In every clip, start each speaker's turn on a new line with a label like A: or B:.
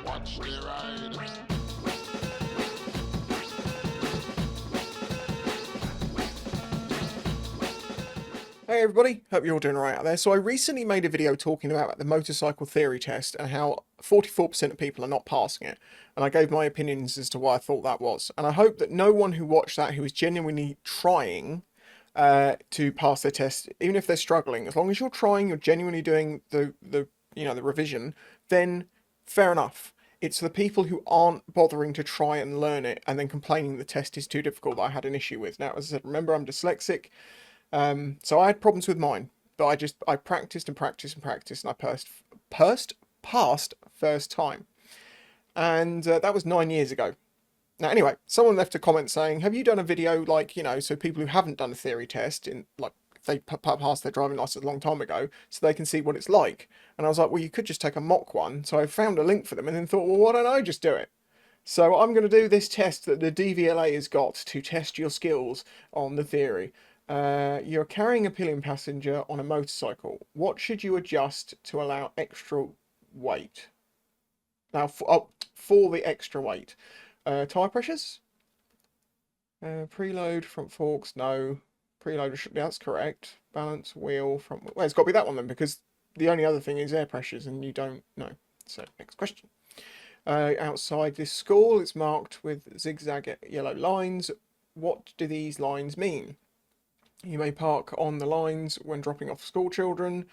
A: Watch the ride.
B: Hey everybody, hope you're all doing alright out there. So I recently made a video talking about the motorcycle theory test and how 44% of people are not passing it. And I gave my opinions as to why I thought that was. And I hope that no one who watched that who is genuinely trying to pass their test, even if they're struggling, as long as you're trying, you're genuinely doing the revision, then fair enough. It's the people who aren't bothering to try and learn it and then complaining the test is too difficult that I had an issue with. Now, as I said, remember I'm dyslexic. So I had problems with mine, but I practiced and practiced and practiced, and I passed first time, and that was 9 years ago. Now, anyway, someone left a comment saying, "Have you done a video like so people who haven't done a theory test in like they passed their driving license a long time ago, so they can see what it's like?" And I was like, "Well, you could just take a mock one." So I found a link for them, and then thought, "Well, why don't I just do it?" So I'm going to do this test that the DVLA has got to test your skills on the theory. You're carrying a pillion passenger on a motorcycle. What should you adjust to allow extra weight? Now, for the extra weight, tire pressures, preload, front forks, no. Preload, that's correct. Balance, wheel, front. Well, it's got to be that one then, because the only other thing is air pressures, and you don't know. So, next question. Outside this school, it's marked with zigzag yellow lines. What do these lines mean? You may park on the lines when dropping off school children.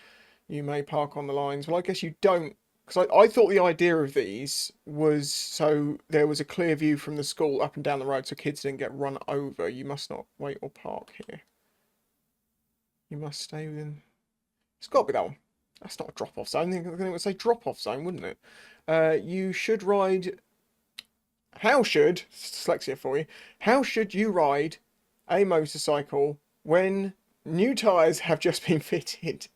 B: You may park on the lines. Well, I guess you don't, because I thought the idea of these was so there was a clear view from the school up and down the road so kids didn't get run over. You must not wait or park here. You must stay within. It's got to be that one. That's not a drop-off zone. I think it would say drop-off zone, wouldn't it? You should ride. How should, dyslexia for you, how should you ride a motorcycle when new tyres have just been fitted?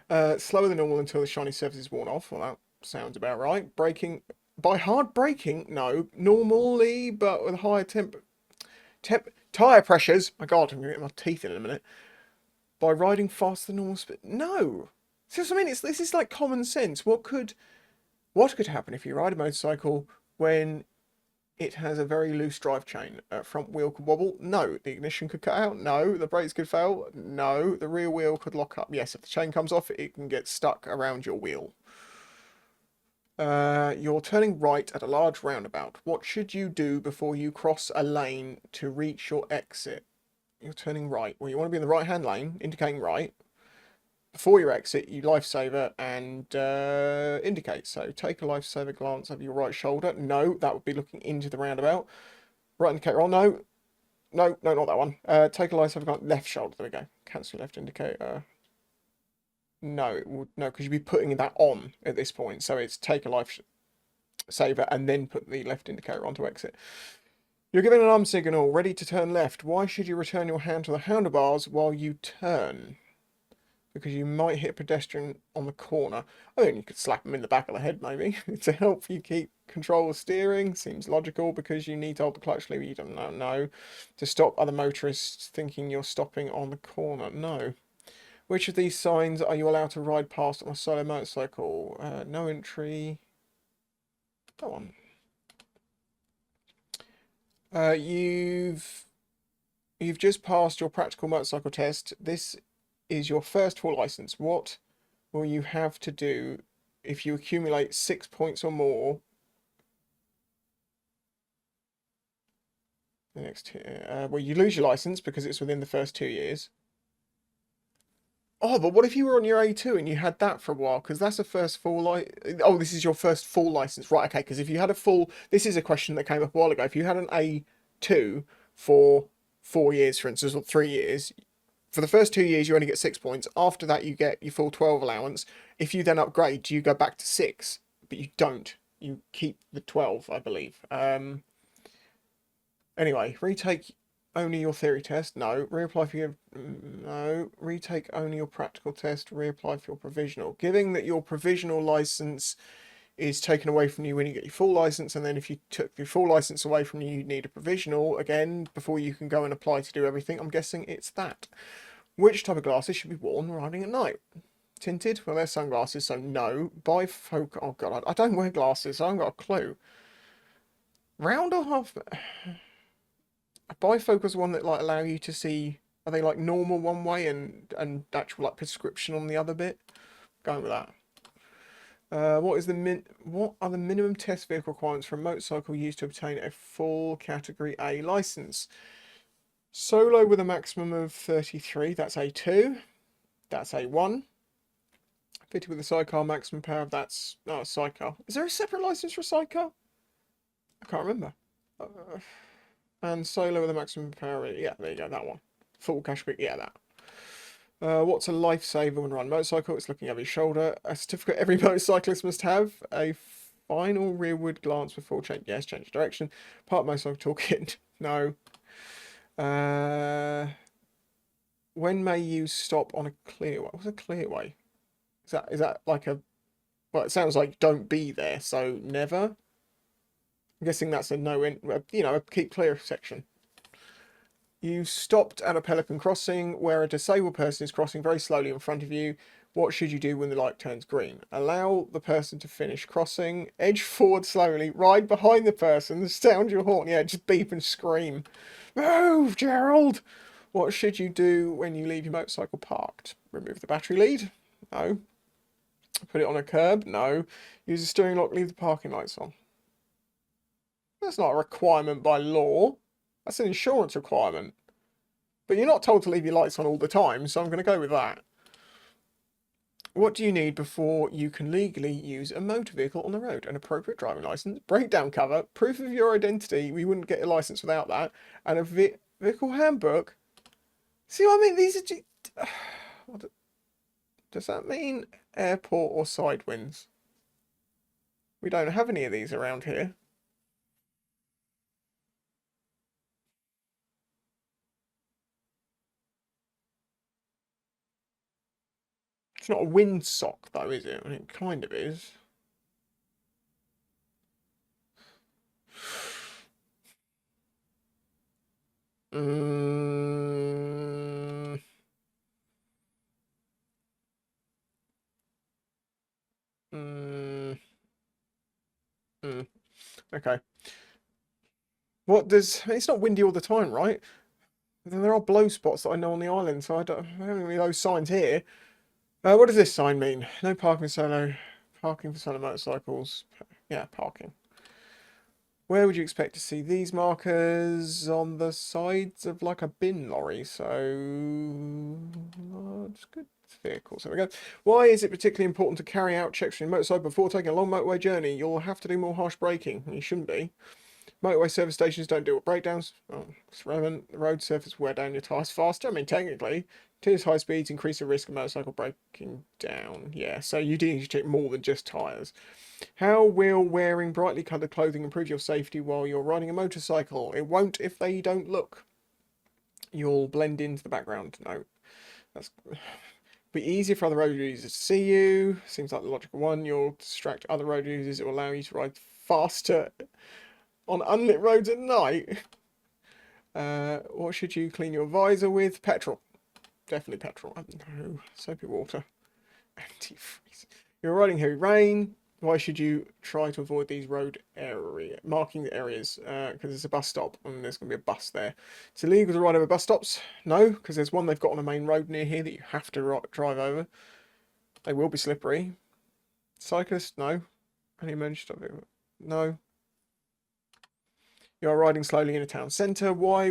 B: Slower than normal until the shiny surface is worn off. Well, that sounds about right. Braking by hard braking? No, normally, but with higher tire pressures. My God, I'm gonna get my teeth in a minute. By riding faster than normal speed? No. See what I mean? This is like common sense. What could happen if you ride a motorcycle when it has a very loose drive chain? Front wheel could wobble? No. The ignition could cut out? No. The brakes could fail? No. The rear wheel could lock up? Yes. If the chain comes off, it can get stuck around your wheel. You're turning right at a large roundabout. What should you do before you cross a lane to reach your exit? You're turning right. Well, you want to be in the right-hand lane, indicating right. Before your exit, you lifesaver and indicate. So take a lifesaver glance over your right shoulder. No, that would be looking into the roundabout. Right indicator on. No, no, no, not that one. Take a lifesaver glance left shoulder. There we go. Cancel left indicator. No, it would no because you'd be putting that on at this point. So it's take a lifesaver and then put the left indicator on to exit. You're given an arm signal, ready to turn left. Why should you return your hand to the handlebars while you turn? Because you might hit a pedestrian on the corner. I mean, you could slap them in the back of the head, maybe, to help you keep control of steering. Seems logical because you need to hold the clutch lever. You don't know. No. To stop other motorists thinking you're stopping on the corner. No. Which of these signs are you allowed to ride past on a solo motorcycle? No entry. That one. You've just passed your practical motorcycle test. This is your first full license. What will you have to do if you accumulate 6 points or more? The next, well, you lose your license because it's within the first 2 years. Oh, but what if you were on your A2 and you had that for a while? Because that's a first full Oh, this is your first full license, right? Okay, because if you had a full, this is a question that came up a while ago. If you had an A2 for 4 years, for instance, or 3 years, for the first 2 years you only get 6 points. After that, you get your full 12 allowance. If you then upgrade, you go back to 6, but you don't. You keep the 12, I believe. Anyway, retake only your theory test. No. Reapply for your... No. Retake only your practical test. Reapply for your provisional. Given that your provisional license is taken away from you when you get your full license, and then if you took your full license away from you, you'd need a provisional again before you can go and apply to do everything. I'm guessing it's that. Which type of glasses should be worn riding at night? Tinted? Well, they're sunglasses, so no. Bifocal. Oh god, I don't wear glasses, so I haven't got a clue. Round or half? A bifocal's one that like allow you to see. Are they like normal one way and actual like prescription on the other bit? Going with that. What are the minimum test vehicle requirements for a motorcycle used to obtain a full Category A license? Solo with a maximum of 33, that's A2. That's A1. Fitted with a sidecar maximum power, that's a sidecar. Is there a separate license for a sidecar? I can't remember. And solo with a maximum power, yeah, there you go, that one. Full category, yeah, that. What's a lifesaver when riding a motorcycle? It's looking over your shoulder. A certificate every motorcyclist must have. A final rearward glance before change. Yes, change direction. Part motorcycle toolkit. No. When may you stop on a clear way? What's a clear way? Is that like a? Well, it sounds like don't be there, so never. I'm guessing that's a no in. You know, a keep clear section. You stopped at a pelican crossing where a disabled person is crossing very slowly in front of you. What should you do when the light turns green? Allow the person to finish crossing. Edge forward slowly. Ride behind the person. Sound your horn. Yeah, just beep and scream. Move, Gerald! What should you do when you leave your motorcycle parked? Remove the battery lead? No. Put it on a curb? No. Use the steering lock. Leave the parking lights on. That's not a requirement by law. That's an insurance requirement. But you're not told to leave your lights on all the time, so I'm going to go with that. What do you need before you can legally use a motor vehicle on the road? An appropriate driving license, breakdown cover, proof of your identity. We wouldn't get a license without that. And a vehicle handbook. See what I mean? These are... Does that mean airport or side winds? We don't have any of these around here. It's not a windsock, though, is it? I mean, it kind of is. Mm. Mm. Mm. Okay. What does... It's not windy all the time, right? There are blow spots that I know on the island, so I don't have any of those signs here. What does this sign mean? No parking solo. Parking for solo motorcycles. Yeah, parking. Where would you expect to see these markers? On the sides of like a bin lorry. So, large goods vehicles. There we go. Why is it particularly important to carry out checks on your motorcycle before taking a long motorway journey? You'll have to do more harsh braking. You shouldn't be. Motorway service stations don't deal with breakdowns. Oh, it's relevant. The road surface wear down your tyres faster. I mean, technically, today's high speeds increase the risk of motorcycle breaking down. Yeah, so you do need to check more than just tyres. How will wearing brightly coloured clothing improve your safety while you're riding a motorcycle? It won't if they don't look. You'll blend into the background. No, that's be easier for other road users to see you. Seems like the logical one. You'll distract other road users. It will allow you to ride faster on unlit roads at night. What should you clean your visor with? Petrol. Definitely petrol. No, soapy water. Antifreeze. You're riding heavy rain. Why should you try to avoid these road area marking the areas? Because it's a bus stop and there's going to be a bus there. It's illegal to ride over bus stops. No, because there's one they've got on a main road near here that you have to drive over. They will be slippery. Cyclists? No. Any emergency stop? No. You're riding slowly in a town centre. Why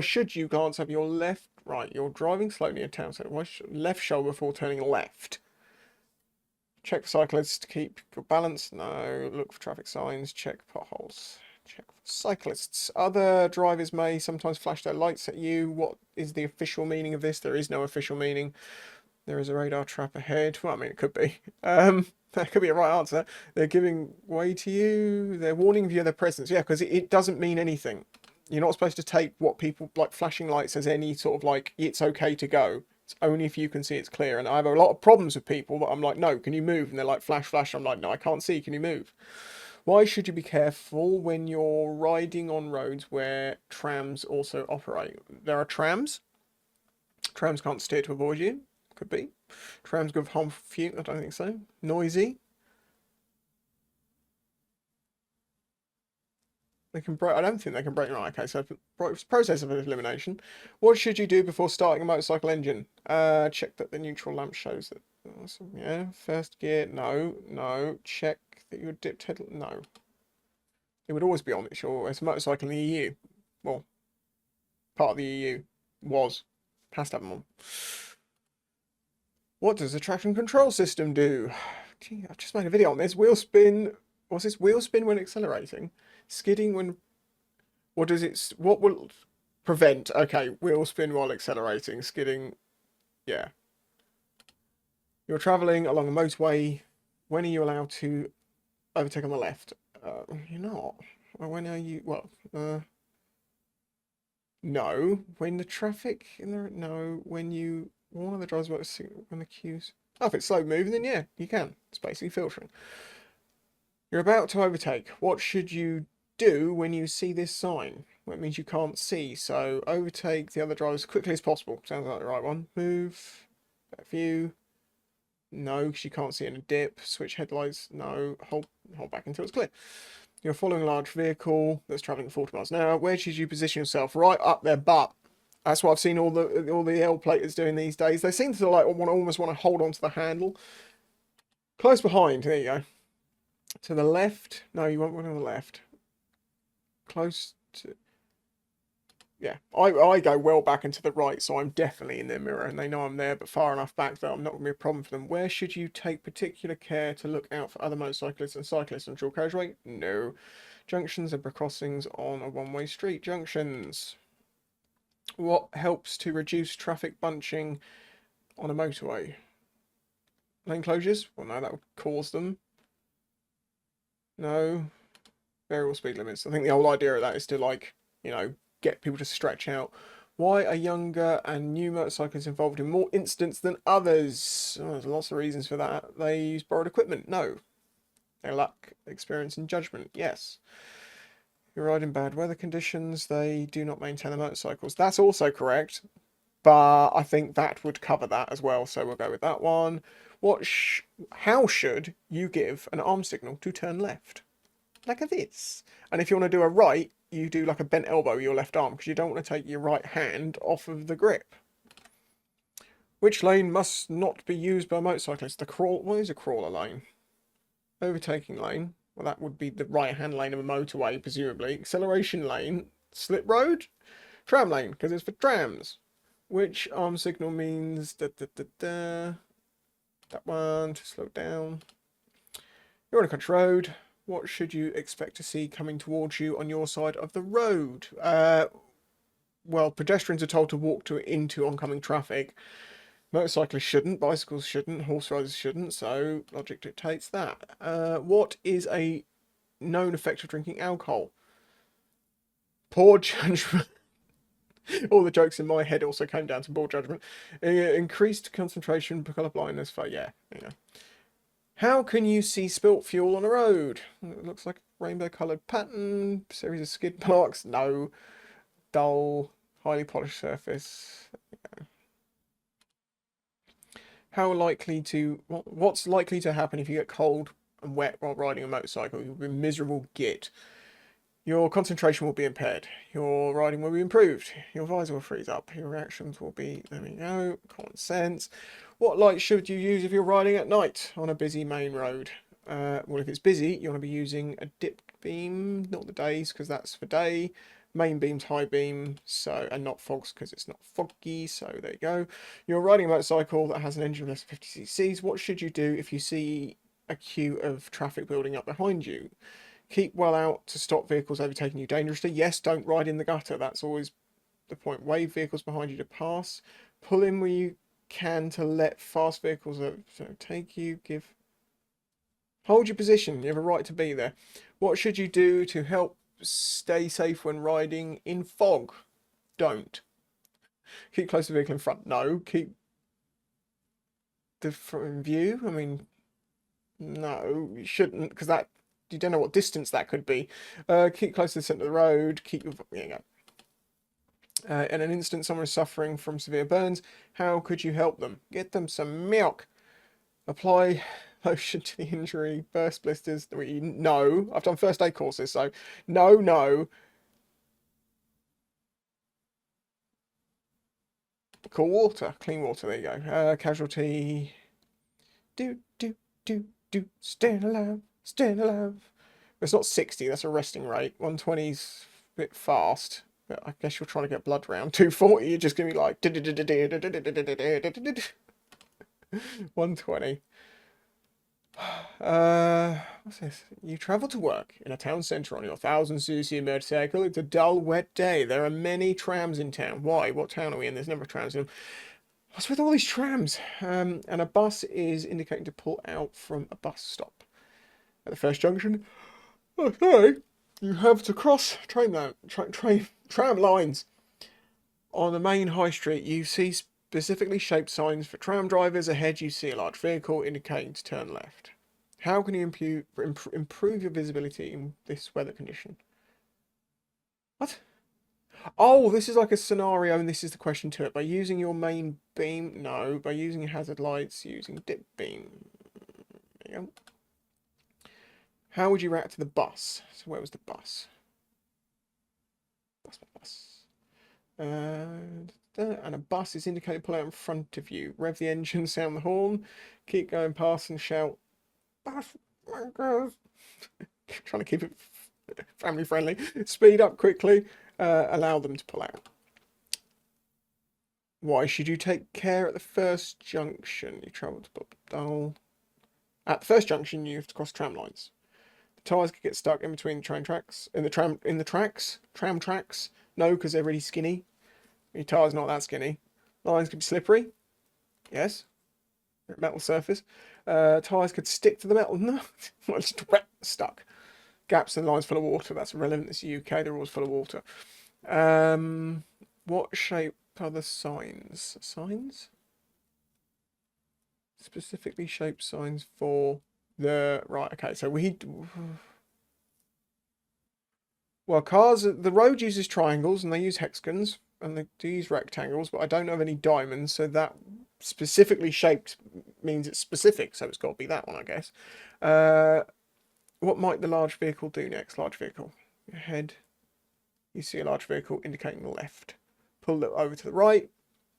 B: should you glance over your left? Right, you're driving slowly in a town centre. Why left shoulder before turning left? Check for cyclists to keep your balance. No. Look for traffic signs. Check potholes. Check for cyclists. Other drivers may sometimes flash their lights at you. What is the official meaning of this? There is no official meaning. There is a radar trap ahead. Well, I mean, it could be. That could be a right answer. They're giving way to you. They're warning you of their presence. Yeah, because it doesn't mean anything. You're not supposed to take what people like flashing lights as any sort of like it's okay to go. It's only if you can see it's clear. And I have a lot of problems with people that I'm like, no, can you move? And they're like, flash, flash. I'm like, no, I can't see. Can you move? Why should you be careful when you're riding on roads where trams also operate? There are trams. Trams can't steer to avoid you. Could be. Trams good with harmful fume? I don't think so. Noisy? They can break. I don't think they can break. Right, okay, so process of elimination. What should you do before starting a motorcycle engine? Check that the neutral lamp shows that. Awesome. Yeah, first gear. No, no. Check that your dipped head. No. It would always be on. It's a motorcycle in the EU. Well, part of the EU was. Has to have them on. What does the traction control system do? Gee, I've just made a video on this. Wheel spin. What's this? Wheel spin when accelerating. Skidding when. What does it? What will prevent? Okay, wheel spin while accelerating. Skidding. Yeah. You're travelling along a motorway. When are you allowed to overtake on the left? You're not. Well, when are you? Well, no. When the traffic in the no. When you one of the drivers about when the queues. Oh, if it's slow moving, then yeah, you can. It's basically filtering. You're about to overtake. What should you do when you see this sign? Well, it means you can't see, so overtake the other driver as quickly as possible. Sounds like the right one. Move. Back view. No, because you can't see in a dip. Switch headlights. No. Hold back until it's clear. You're following a large vehicle that's travelling at 40 miles an hour. Where should you position yourself? Right up their butt. That's what I've seen all the L-platers doing these days. They seem to like almost want to hold on to the handle. Close behind. There you go. To the left. No, you want one on the left. Close to. Yeah, I go well back into the right, so I'm definitely in their mirror, and they know I'm there, but far enough back that I'm not going to be a problem for them. Where should you take particular care to look out for other motorcyclists and cyclists on dual carriageway? No. Junctions, zebra crossings on a one-way street. Junctions. What helps to reduce traffic bunching on a motorway? Lane closures? Well, no, that would cause them. No. Variable speed limits. I think the whole idea of that is to, like, you know, get people to stretch out. Why are younger and new motorcyclists involved in more incidents than others? Oh, there's lots of reasons for that. They use borrowed equipment? No. They lack experience and judgment? Yes. You ride in bad weather conditions? They do not maintain their motorcycles? That's also correct, but I think that would cover that as well, so we'll go with that one. How should you give an arm signal to turn left? Like this. And if you want to do a right, you do like a bent elbow with your left arm, because you don't want to take your right hand off of the grip. Which lane must not be used by motorcyclists? What is a crawler lane? Overtaking lane. Well, that would be the right-hand lane of a motorway, presumably. Acceleration lane. Slip road? Tram lane, because it's for trams. Which arm signal means that one to slow down. You're on a country road. What should you expect to see coming towards you on your side of the road? Well, pedestrians are told to walk into oncoming traffic. Motorcyclists shouldn't, bicycles shouldn't, horse riders shouldn't, so logic dictates that. What is a known effect of drinking alcohol? Poor judgment. All the jokes in my head also came down to poor judgment. Increased concentration, colour blindness, yeah, you know. How can you see spilt fuel on a road? It looks like a rainbow-coloured pattern, series of skid marks. No. Dull, highly polished surface. What's likely to happen if you get cold and wet while riding a motorcycle? You'll be a miserable git. Your concentration will be impaired. Your riding will be improved. Your visor will freeze up. Your reactions will be, there we go, common sense. What light should you use if you're riding at night on a busy main road? Well, if it's busy, you want to be using a dipped beam, not the days, because that's for day. Main beam's high beam, so, and not fogs because it's not foggy, so there you go. You're riding a motorcycle that has an engine of less than 50 cc's. What should you do if you see a queue of traffic building up behind you? Keep well out to stop vehicles overtaking you dangerously. Yes, don't ride in the gutter. That's always the point. Wave vehicles behind you to pass. Pull in where you can to let fast vehicles overtake you. Hold your position. You have a right to be there. What should you do to help stay safe when riding in fog? Don't. Keep close to the vehicle in front. No. Keep the front view. I mean, no, you shouldn't, because that you don't know what distance that could be. Keep close to the centre of the road. Keep your. There you In an instant, someone is suffering from severe burns. How could you help them? Get them some milk. Apply lotion to the injury. Burst blisters. No. I've done first aid courses, so no, no. Cool water. Clean water. There you go. Casualty. Do, do, do, do. Staying alive. Staying alive. It's not 60. That's a resting rate. 120's a bit fast. But I guess you're trying to get blood round. 240, you're just going to be like... 120. What's this? You travel to work in a town centre on your 1000cc motorcycle. It's a dull, wet day. There are many trams in town. Why? What town are we in? There's never trams in them. What's with all these trams? And a bus is indicating to pull out from a bus stop. At the first junction... Oh, sorry. You have to cross tram lines. On the main high street, you see specifically shaped signs for tram drivers. Ahead, you see a large vehicle indicating to turn left. How can you improve your visibility in this weather condition? What? Oh, this is like a scenario, and this is the question to it. By using your main beam? No. By using your hazard lights, using dip beam. There you go. How would you react to the bus? So where was the bus? That's my bus. And a bus is indicated pull out in front of you. Rev the engine, sound the horn. Keep going past and shout, bus wankers. Trying to keep it family friendly. Speed up quickly. Allow them to pull out. Why should you take care at the first junction? You travel to Bob Dull. At the first junction, you have to cross tram lines. Tires could get stuck in between the tram tracks. Tram tracks. No, because they're really skinny. Your tire's not that skinny. Lines could be slippery. Yes. Metal surface. Tires could stick to the metal. No. Stuck. Gaps in lines full of water. That's relevant. It's the UK. They're always full of water. What shape are the signs? Signs? Specifically shaped signs for... Right, okay, so well, the road uses triangles and they use hexagons and they do use rectangles, but I don't know of any diamonds, so that specifically shaped means it's specific, so it's got to be that one, I guess. What might the large vehicle do next? Large vehicle. Ahead, you see a large vehicle indicating the left. Pull it over to the right,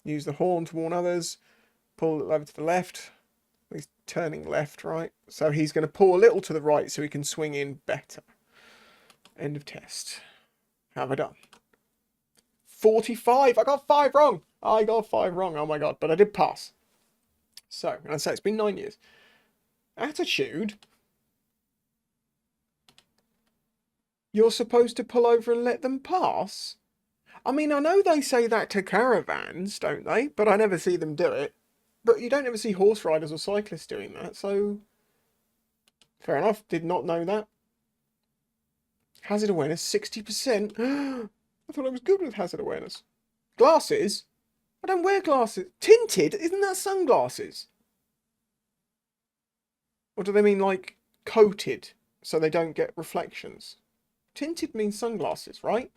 B: use the horn to warn others, pull it over to the left. He's turning left, right? So he's going to pull a little to the right so he can swing in better. End of test. How have I done? 45! I got 5 wrong! I got 5 wrong, oh my god, but I did pass. So, and I say it's been 9 years. Attitude? You're supposed to pull over and let them pass? I mean, I know they say that to caravans, don't they? But I never see them do it. But you don't ever see horse riders or cyclists doing that, so... Fair enough, did not know that. Hazard awareness, 60%. I thought I was good with hazard awareness. Glasses? I don't wear glasses. Tinted? Isn't that sunglasses? Or do they mean, like, coated, so they don't get reflections? Tinted means sunglasses, right?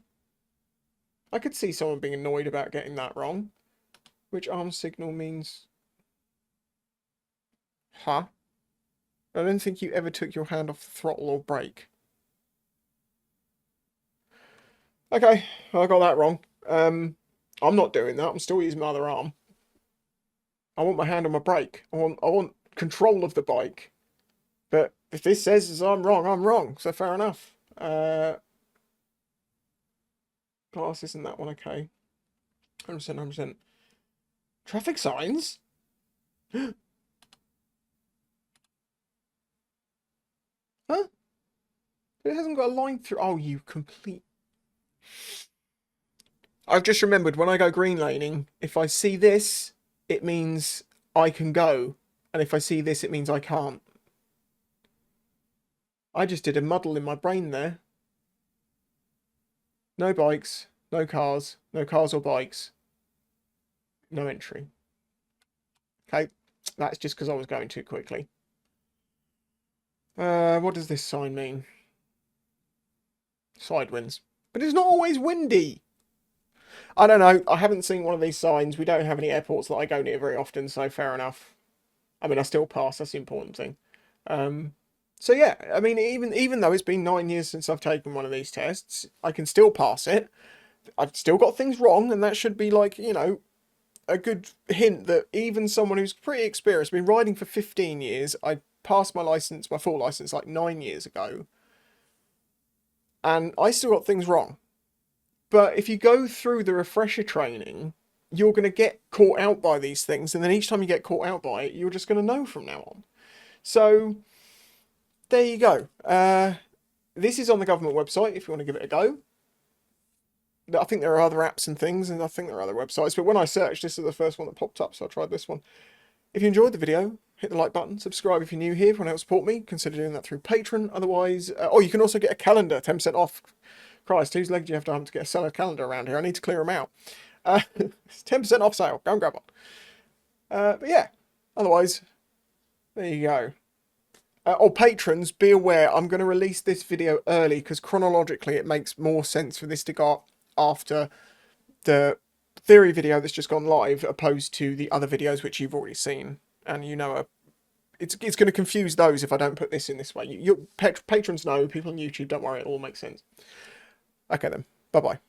B: I could see someone being annoyed about getting that wrong. Which arm signal means... Huh? I don't think you ever took your hand off the throttle or brake. Okay, I got that wrong. I'm not doing that. I'm still using my other arm. I want my hand on my brake. I want control of the bike. But if this says I'm wrong, I'm wrong. So fair enough. Glass isn't that one okay? 100%, 100%. Traffic signs? Huh? But it hasn't got a line through. Oh, you complete... I've just remembered when I go green laning, if I see this, it means I can go. And if I see this, it means I can't. I just did a muddle in my brain there. No bikes, no cars or bikes. No entry. Okay, that's just because I was going too quickly. What does this sign mean? Side winds. But it's not always windy. I don't know. I haven't seen one of these signs. We don't have any airports that I go near very often, so fair enough. I mean, I still pass. That's the important thing. Um, so yeah, I mean, even though it's been 9 years since I've taken one of these tests, I can still pass it. I've still got things wrong, and that should be like, a good hint that even someone who's pretty experienced, been riding for 15 years, I passed my full license like 9 years ago, and I still got things wrong. But if you go through the refresher training, you're going to get caught out by these things, and then each time you get caught out by it, you're just going to know from now on. So there you go. This is on the government website if you want to give it a go. I think there are other apps and things, and I think there are other websites, but when I searched, this is the first one that popped up, so I tried this one. If you enjoyed the video, hit the like button, subscribe if you're new here, if you want to help support me, consider doing that through Patreon. Otherwise, you can also get a calendar, 10% off. Christ, whose leg do you have to get a seller calendar around here? I need to clear them out. It's 10% off sale. Go and grab one. But yeah, otherwise, there you go. Patrons, be aware, I'm going to release this video early because chronologically it makes more sense for this to go up after the theory video that's just gone live opposed to the other videos which you've already seen. And it's going to confuse those if I don't put this in this way. Patrons know, people on YouTube, don't worry, it all makes sense. Okay then, bye-bye.